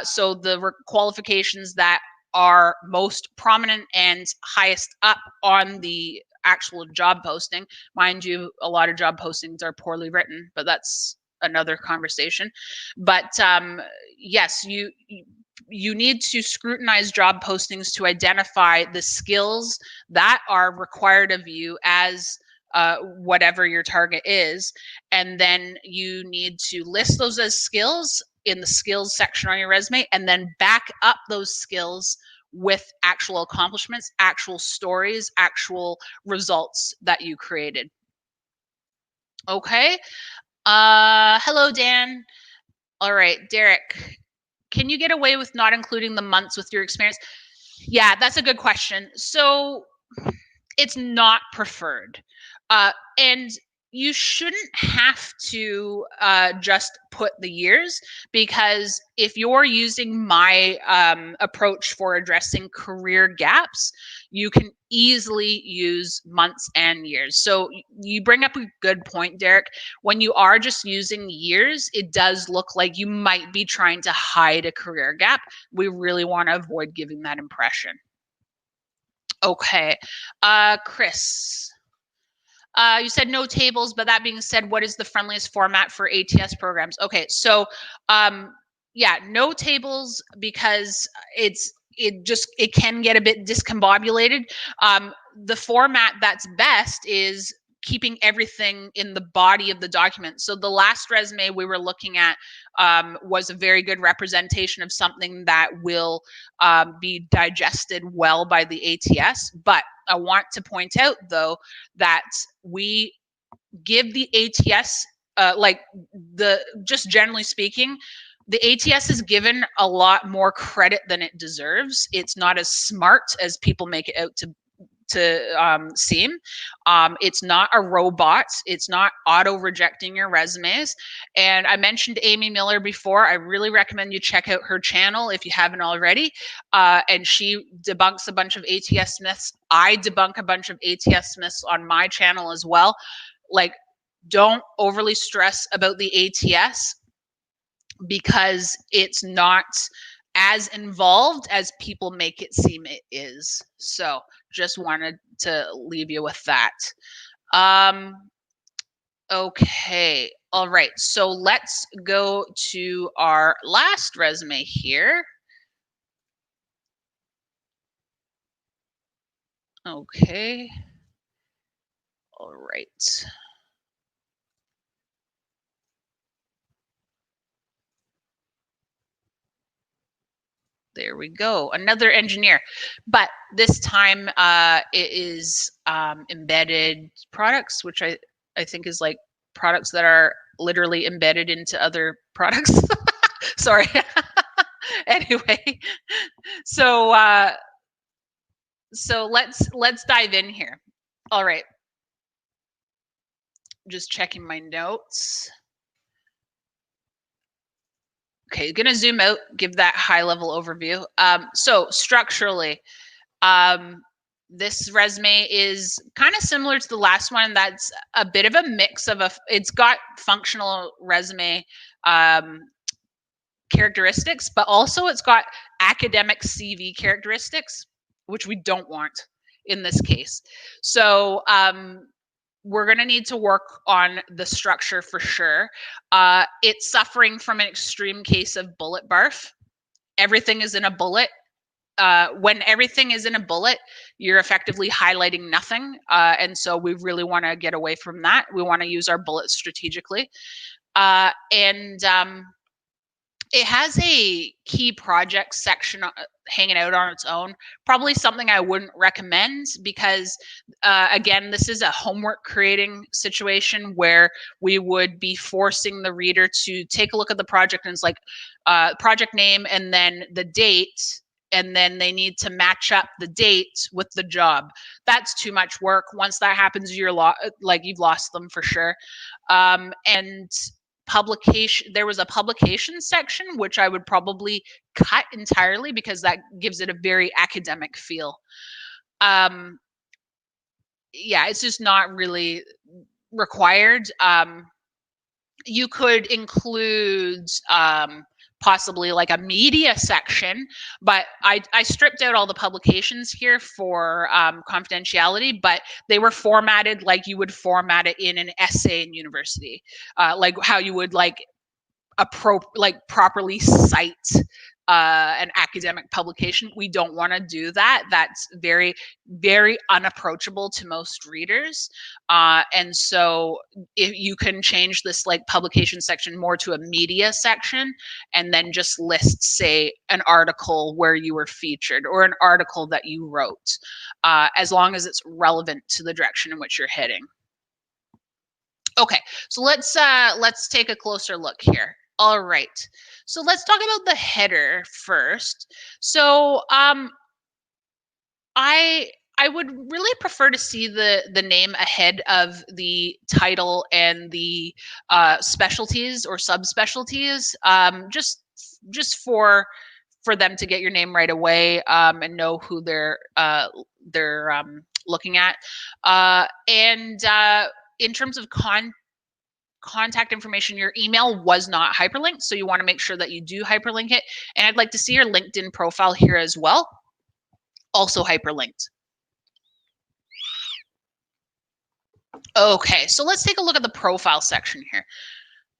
So the qualifications that are most prominent and highest up on the actual job posting. Mind you, a lot of job postings are poorly written, but that's another conversation. But yes, you need to scrutinize job postings to identify the skills that are required of you as whatever your target is. And then you need to list those as skills in the skills section on your resume, and then back up those skills with actual accomplishments, actual stories, actual results that you created. Okay. Hello, Dan. All right, Derek, can you get away with not including the months with your experience? Yeah, that's a good question. So it's not preferred. And you shouldn't have to just put the years, because if you're using my approach for addressing career gaps, you can easily use months and years. So you bring up a good point, Derek. When you are just using years, it does look like you might be trying to hide a career gap. We really want to avoid giving that impression. Okay, Chris. You said no tables, but that being said, what is the friendliest format for ATS programs? Okay, so yeah, no tables, because it can get a bit discombobulated. The format that's best is keeping everything in the body of the document. So the last resume we were looking at was a very good representation of something that will be digested well by the ATS. But I want to point out, though, that we give the ATS, just generally speaking, the ATS is given a lot more credit than it deserves. It's not as smart as people make it out to seem. It's not a robot. It's not auto rejecting your resumes. And I mentioned Amy Miller before. I really recommend you check out her channel if you haven't already. And she debunks a bunch of ATS myths. I debunk a bunch of ATS myths on my channel as well. Like, don't overly stress about the ATS, because it's not as involved as people make it seem it is. So just wanted to leave you with that. Okay. All right. So let's go to our last resume here. Okay. All right. There we go. Another engineer, but this time it is embedded products, which I think is like products that are literally embedded into other products. Sorry. Anyway, so let's dive in here. All right. Just checking my notes. Okay, gonna zoom out, give that high level overview. So structurally, this resume is kind of similar to the last one. That's a bit of a mix of it's got functional resume characteristics, but also it's got academic CV characteristics. which we don't want in this case. So we're going to need to work on the structure for sure. It's suffering from an extreme case of bullet barf. Everything is in a bullet. When everything is in a bullet, you're effectively highlighting nothing. And so we really want to get away from that. We want to use our bullets strategically. And it has a key project section hanging out on its own. Probably something I wouldn't recommend because, again, this is a homework creating situation where we would be forcing the reader to take a look at the project, and it's like project name and then the date, and then they need to match up the date with the job. That's too much work. Once that happens, you've lost them for sure. And publication, there was a publication section which I would probably cut entirely because that gives it a very academic feel. Yeah, it's just not really required. You could include possibly like a media section, but I stripped out all the publications here for confidentiality, but they were formatted like you would format it in an essay in university, like how you would properly cite an academic publication. We don't want to do that. That's very, very unapproachable to most readers. And so if you can change this like publication section more to a media section, and then just list, say, an article where you were featured or an article that you wrote, as long as it's relevant to the direction in which you're heading. Okay, so let's take a closer look here. All right, so let's talk about the header first. So I would really prefer to see the name ahead of the title and the specialties or subspecialties, just for them to get your name right away, and know who they're looking at. And in terms of contact information, your email was not hyperlinked, so you want to make sure that you do hyperlink it. And I'd like to see your LinkedIn profile here as well, also hyperlinked. Okay, so let's take a look at the profile section here.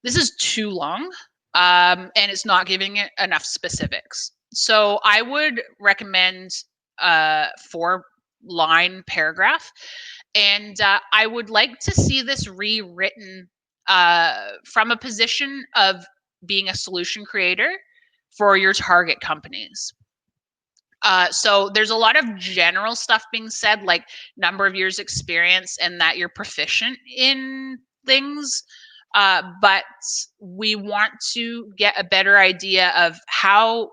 This is too long, and it's not giving it enough specifics. So I would recommend a 4-line paragraph, and I would like to see this rewritten from a position of being a solution creator for your target companies. So there's a lot of general stuff being said, like number of years experience and that you're proficient in things. But we want to get a better idea of how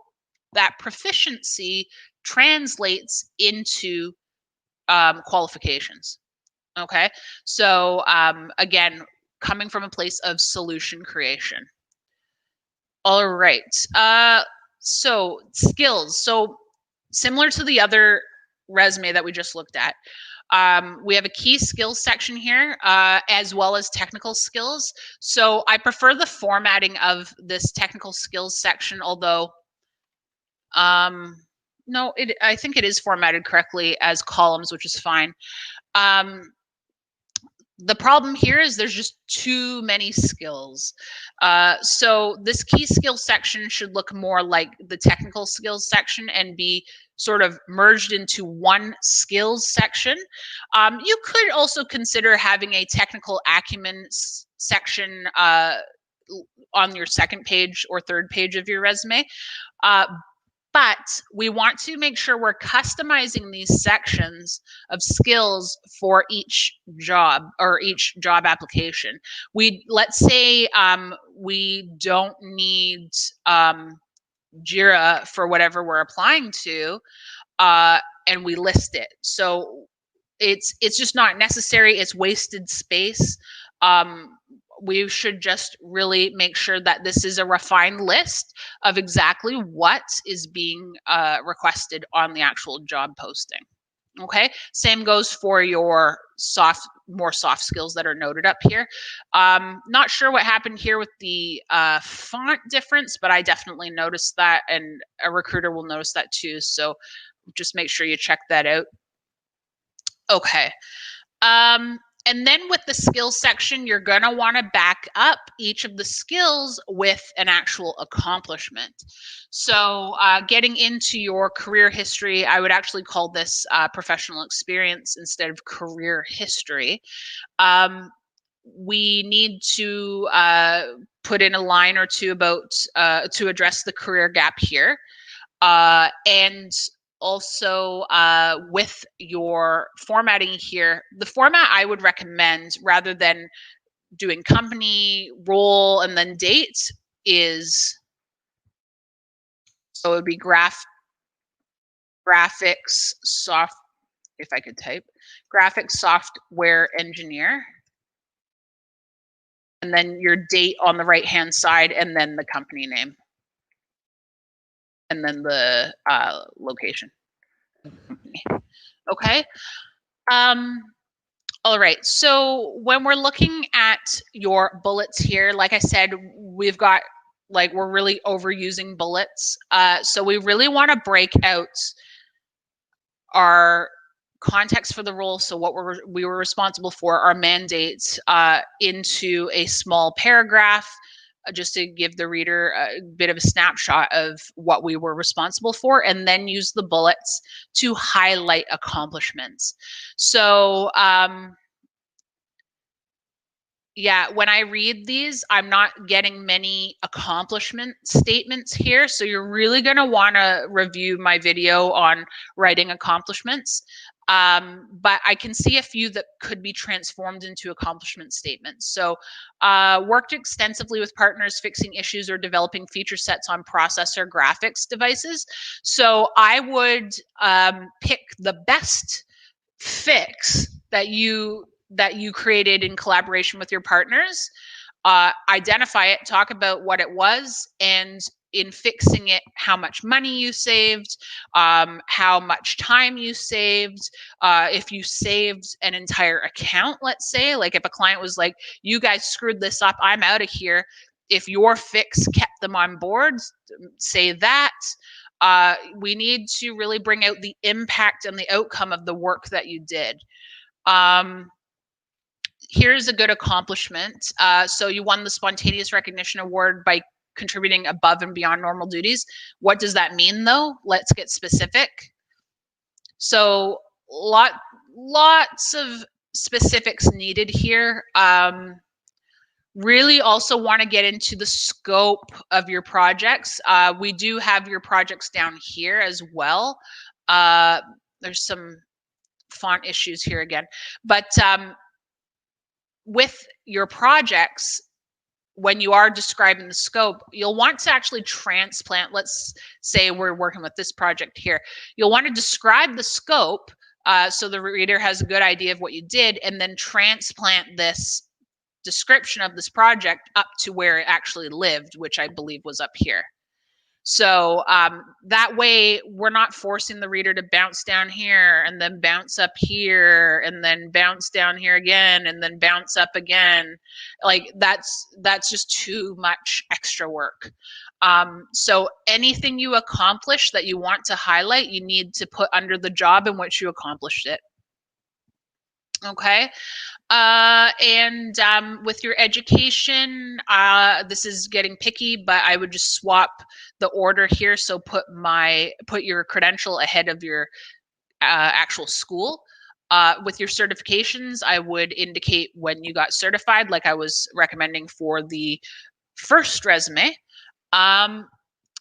that proficiency translates into qualifications. Okay, so again, coming from a place of solution creation. All right, so skills. So similar to the other resume that we just looked at, we have a key skills section here, as well as technical skills. So I prefer the formatting of this technical skills section, although no, I think it is formatted correctly as columns, which is fine. The problem here is there's just too many skills. So this key skills section should look more like the technical skills section and be sort of merged into one skills section. You could also consider having a technical acumen section on your second page or third page of your resume. But we want to make sure we're customizing these sections of skills for each job or each job application. Let's say we don't need JIRA for whatever we're applying to, and we list it. So it's just not necessary. It's wasted space. We should just really make sure that this is a refined list of exactly what is being requested on the actual job posting. Okay, same goes for your more soft skills that are noted up here. Not sure what happened here with the font difference, but I definitely noticed that, and a recruiter will notice that too. So just make sure you check that out. Okay. And then with the skills section, you're going to want to back up each of the skills with an actual accomplishment. So getting into your career history, I would actually call this professional experience instead of career history. We need to put in a line or two about to address the career gap here. And also with your formatting here, the format I would recommend rather than doing company, role, and then date is, so it would be graphics soft, if I could type, graphics software engineer, and then your date on the right hand side, and then the company name, and then the location. Okay. All right, so when we're looking at your bullets here, like I said, we've got, like, we're really overusing bullets. So we really want to break out our context for the role, so what we were responsible for, our mandates, into a small paragraph, just to give the reader a bit of a snapshot of what we were responsible for, and then use the bullets to highlight accomplishments. So yeah, when I read these, I'm not getting many accomplishment statements here. So you're really going to want to review my video on writing accomplishments. But I can see a few that could be transformed into accomplishment statements. So worked extensively with partners fixing issues or developing feature sets on processor graphics devices. So I would pick the best fix that you created in collaboration with your partners, identify it, talk about what it was, and in fixing it, how much money you saved, how much time you saved, if you saved an entire account, let's say, like if a client was like, you guys screwed this up, I'm out of here. If your fix kept them on board, say that. We need to really bring out the impact and the outcome of the work that you did. Here's a good accomplishment. So you won the Spontaneous Recognition Award by contributing above and beyond normal duties. What does that mean, though? Let's get specific. So lots of specifics needed here. Really also want to get into the scope of your projects. We do have your projects down here as well. There's some font issues here again, but with your projects, when you are describing the scope, you'll want to actually transplant, let's say we're working with this project here. You'll want to describe the scope so the reader has a good idea of what you did, and then transplant this description of this project up to where it actually lived, which I believe was up here. So that way we're not forcing the reader to bounce down here and then bounce up here and then bounce down here again and then bounce up again. Like that's just too much extra work. So anything you accomplish that you want to highlight, you need to put under the job in which you accomplished it. Okay. And with your education, this is getting picky, but I would just swap the order here. So put your credential ahead of your actual school. With your certifications, I would indicate when you got certified, like I was recommending for the first resume.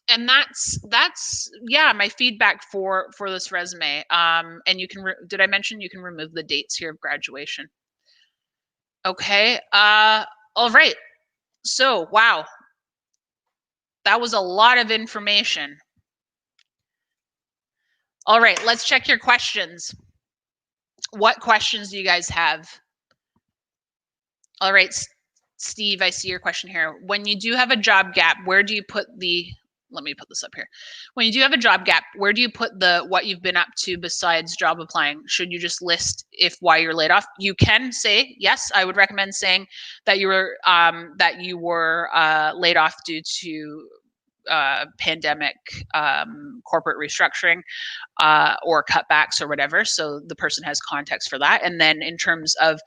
And that's yeah, my feedback for this resume. And you can did I mention you can remove the dates here of graduation? Okay. All right. So, wow. That was a lot of information. All right, let's check your questions. What questions do you guys have? All right, Steve, I see your question here. When you do have a job gap, where do you put the, let me put this up here. When you do have a job gap, where do you put the what you've been up to besides job applying? Should you just list why you're laid off? You can say, yes, I would recommend saying that you were laid off due to pandemic corporate restructuring or cutbacks or whatever. So the person has context for that. And then in terms of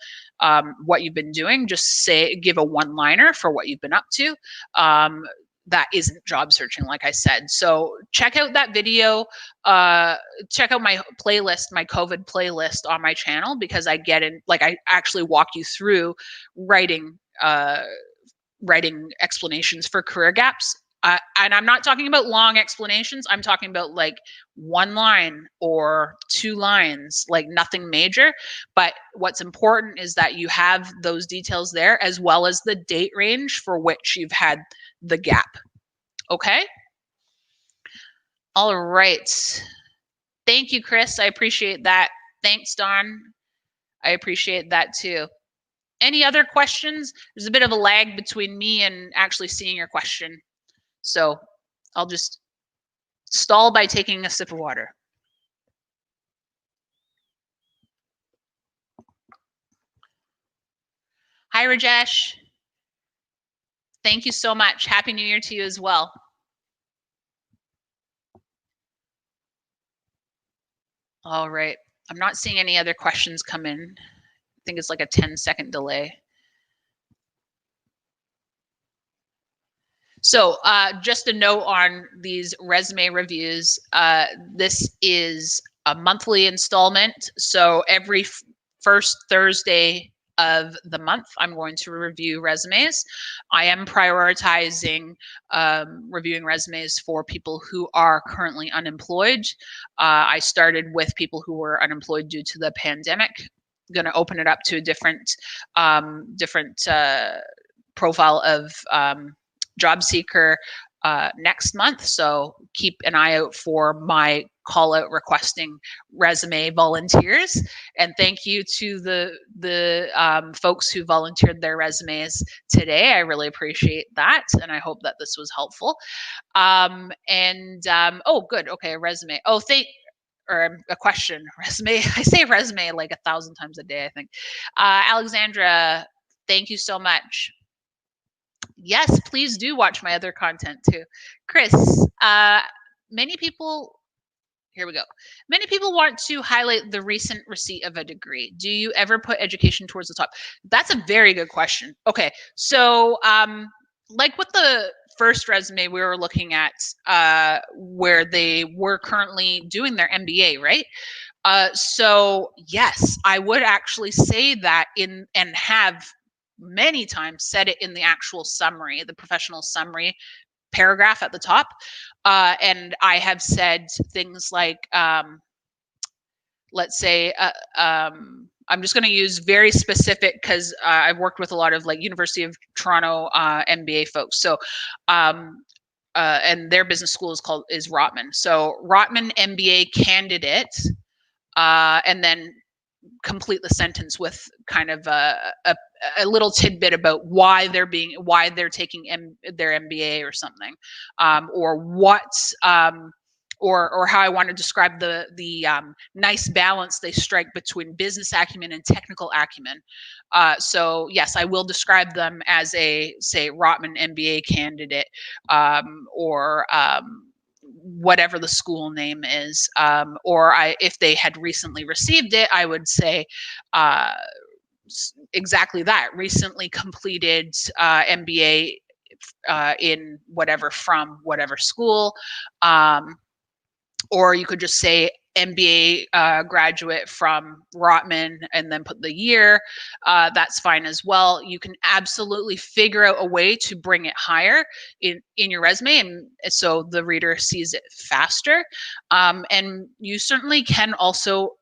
what you've been doing, just give a one-liner for what you've been up to. That isn't job searching, like I said. So check out that video. Check out my playlist, my COVID playlist on my channel, because I actually walk you through writing explanations for career gaps. And I'm not talking about long explanations. I'm talking about like one line or two lines, like nothing major. But what's important is that you have those details there, as well as the date range for which you've had the gap. Okay? All right. Thank you, Chris. I appreciate that. Thanks, Don. I appreciate that too. Any other questions? There's a bit of a lag between me and actually seeing your question. So I'll just stall by taking a sip of water. Hi, Rajesh. Thank you so much. Happy New Year to you as well. All right. I'm not seeing any other questions come in. I think it's like a 10-second delay. So just a note on these resume reviews. This is a monthly installment. So every first Thursday of the month, I'm going to review resumes. I am prioritizing reviewing resumes for people who are currently unemployed. I started with people who were unemployed due to the pandemic. I'm going to open it up to a different profile of job seeker next month. So keep an eye out for my call out requesting resume volunteers. And thank you to the folks who volunteered their resumes today. I really appreciate that. And I hope that this was helpful. Oh, good. Okay. A resume. Oh, or a question. Resume. I say resume like 1,000 times a day, I think. Alexandra, thank you so much. Yes, please do watch my other content too. Chris, many people, here we go. Many people want to highlight the recent receipt of a degree. Do you ever put education towards the top? That's a very good question. Okay, so like with the first resume we were looking at, where they were currently doing their MBA, right? So yes, I would actually say that and have many times said it in the actual summary, the professional summary paragraph at the top. And I have said things like, let's say, I'm just going to use very specific because I've worked with a lot of like University of Toronto MBA folks. So, and their business school is Rotman. So Rotman MBA candidate, and then complete the sentence with kind of a little tidbit about why they're taking their MBA or something, or what, or how I want to describe the nice balance they strike between business acumen and technical acumen. So yes, I will describe them as a, say, Rotman MBA candidate, or whatever the school name is, or if they had recently received it, I would say exactly that, recently completed MBA in whatever, from whatever school, or you could just say MBA graduate from Rotman and then put the year. That's fine as well. You can absolutely figure out a way to bring it higher in your resume, and so the reader sees it faster. And you certainly can also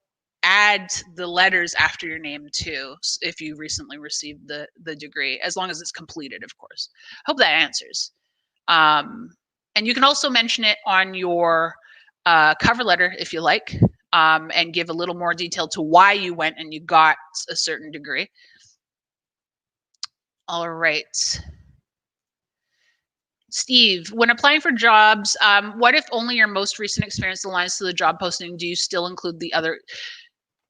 add the letters after your name too, if you recently received the degree, as long as it's completed, of course. Hope that answers. And you can also mention it on your cover letter if you like, and give a little more detail to why you went and you got a certain degree. All right. Steve, when applying for jobs, what if only your most recent experience aligns to the job posting? Do you still include the other?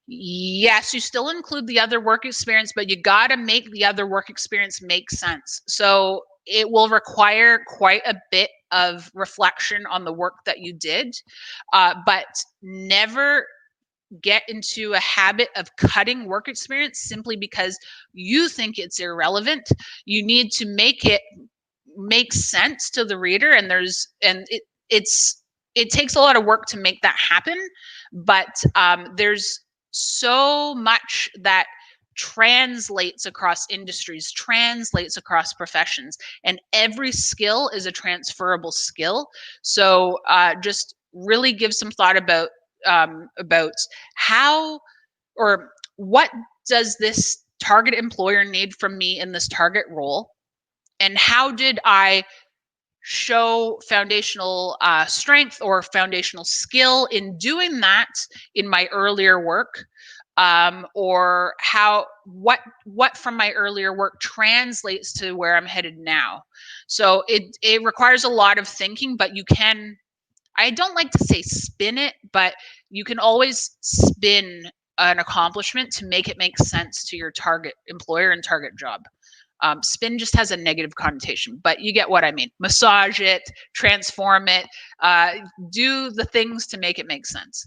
Yes, you still include the other work experience, but you got to make the other work experience make sense. So it will require quite a bit of reflection on the work that you did, but never get into a habit of cutting work experience simply because you think it's irrelevant. You need to make it make sense to the reader, and it takes a lot of work to make that happen, but there's so much that translates across industries, translates across professions, and every skill is a transferable skill. So just really give some thought about how or what does this target employer need from me in this target role, and how did I show foundational strength or foundational skill in doing that in my earlier work, or what from my earlier work translates to where I'm headed now. So it requires a lot of thinking, but you can, I don't like to say spin it, but you can always spin an accomplishment to make it make sense to your target employer and target job. Spin just has a negative connotation, but you get what I mean. Massage it, transform it, do the things to make it make sense.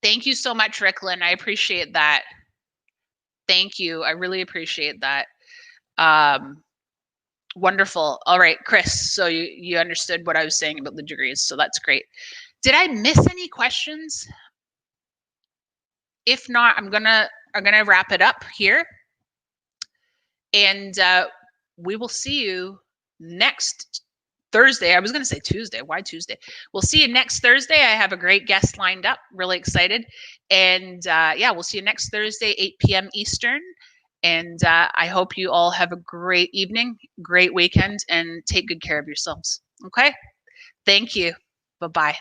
Thank you so much, Ricklin. I appreciate that. Thank you. I really appreciate that. Wonderful. All right, Chris, so you understood what I was saying about the degrees, so that's great. Did I miss any questions? If not, I'm gonna wrap it up here, and we will see you next Thursday. I was going to say Tuesday. Why Tuesday? We'll see you next Thursday. I have a great guest lined up. Really excited. And yeah, we'll see you next Thursday, 8 p.m. Eastern. And I hope you all have a great evening, great weekend, and take good care of yourselves. Okay? Thank you. Bye-bye.